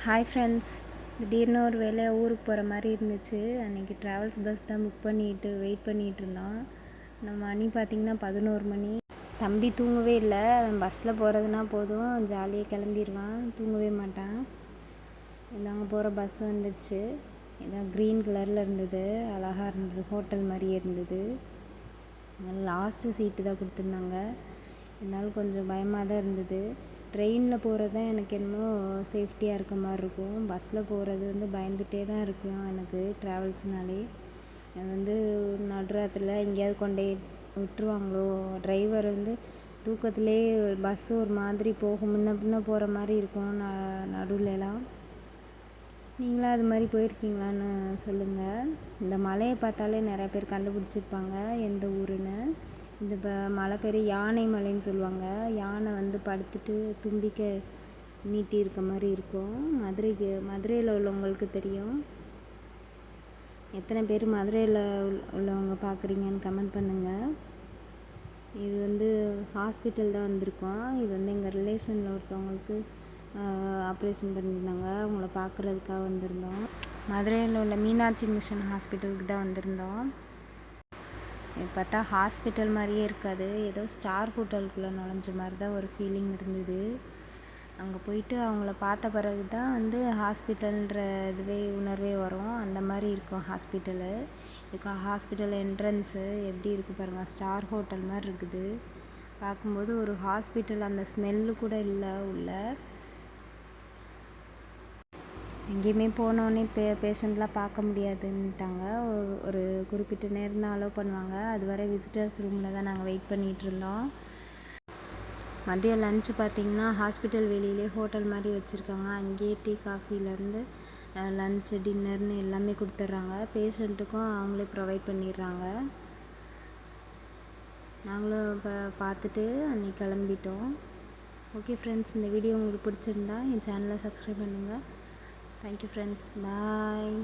Hi friends, திடீர்னு ஒரு வேளை ஊருக்கு போகிற மாதிரி இருந்துச்சு. அன்றைக்கி ட்ராவல்ஸ் பஸ் தான் புக் பண்ணிட்டு வெயிட் பண்ணிகிட்டு இருந்தோம். நம்ம மணி பார்த்திங்கன்னா 11 மணி. தம்பி தூங்கவே இல்லை. அவன் பஸ்ஸில் போகிறதுனா போதும் ஜாலியாக கிளம்பிடுவான், தூங்கவே மாட்டான். இதாங்க போகிற பஸ் வந்துடுச்சு. இதான் க்ரீன் கலரில் இருந்தது, அழகாக இருந்தது, ஹோட்டல் மாதிரியே இருந்தது. லாஸ்ட்டு சீட்டு தான் கொடுத்துருந்தாங்க. இருந்தாலும் கொஞ்சம் பயமாக தான் இருந்தது. ட்ரெயினில் போகிறது தான் எனக்கு என்னமோ சேஃப்டியாக இருக்க மாதிரி இருக்கும். பஸ்ஸில் போகிறது பயந்துகிட்டே தான் இருக்கும் எனக்கு. ட்ராவல்ஸ்னாலே அது நடுராத்திரில எங்கேயாவது கொண்டே விட்டுருவாங்களோ, டிரைவர் தூக்கத்திலே பஸ்ஸு ஒரு மாதிரி போகும், முன்ன பின்ன போகிற மாதிரி இருக்கும் நடுவுலலாம். நீங்களாம் அது மாதிரி போயிருக்கீங்களான்னு சொல்லுங்கள். இந்த மலையை பார்த்தாலே நிறைய பேர் கண்டுபிடிச்சிருப்பாங்க எந்த ஊருன்னு. இந்த மலை பேர் யானை மலைன்னு சொல்லுவாங்க. யானை படுத்துட்டு தும்பிக்கை நீட்டி இருக்க மாதிரி இருக்கும். மதுரையில் உள்ளவங்களுக்கு தெரியும். எத்தனை பேர் மதுரையில் உள்ளவங்க பார்க்குறீங்கன்னு கமெண்ட் பண்ணுங்கள். இது ஹாஸ்பிட்டல் தான் வந்திருக்கோம். இது எங்கள் ரிலேஷனில் ஒருத்தவங்களுக்கு ஆப்ரேஷன் பண்ணியிருந்தாங்க. அவங்கள பார்க்குறதுக்காக வந்திருந்தோம். மதுரையில் உள்ள மீனாட்சி மிஷன் ஹாஸ்பிட்டலுக்கு தான் வந்திருந்தோம். பார்த்தா ஹாஸ்பிட்டல் மாதிரியே இருக்காது, ஏதோ ஸ்டார் ஹோட்டலுக்குள்ளே நுழைஞ்ச மாதிரி தான் ஒரு ஃபீலிங் இருந்தது. அங்கே போயிட்டு அவங்கள பார்த்த பிறகு தான் ஹாஸ்பிட்டல்ன்ற உணர்வே வரும். அந்த மாதிரி இருக்கும் ஹாஸ்பிட்டலு. இதுக்கு ஹாஸ்பிட்டல் என்ட்ரன்ஸு எப்படி இருக்குது பாருங்கள், ஸ்டார் ஹோட்டல் மாதிரி இருக்குது. பார்க்கும்போது ஒரு ஹாஸ்பிட்டல் அந்த ஸ்மெல்லு கூட இல்லை உள்ள. எங்கேயுமே போனோடனே பேஷண்ட்லாம் பார்க்க முடியாதுன்ட்டாங்க. ஒரு குறிப்பிட்ட நேரம் தான் அலோவ் பண்ணுவாங்க. அது வரை விசிட்டர்ஸ் ரூமில் தான் நாங்கள் வெயிட் பண்ணிகிட்டு இருந்தோம். மதியம் லஞ்சு பார்த்திங்கன்னா ஹாஸ்பிட்டல் வெளியிலே ஹோட்டல் மாதிரி வச்சுருக்காங்க. அங்கேயே டீ காஃபிலேருந்து லஞ்சு டின்னர்னு எல்லாமே கொடுத்துட்றாங்க. பேஷண்ட்டுக்கும் அவங்களே ப்ரொவைட் பண்ணிடுறாங்க. நாங்களும் இப்போ பார்த்துட்டு அன்றைக்கி கிளம்பிட்டோம். ஓகே ஃப்ரெண்ட்ஸ், இந்த வீடியோ உங்களுக்கு பிடிச்சிருந்தா என் சேனலை சப்ஸ்கிரைப் பண்ணுங்கள். Thank you friends. Bye.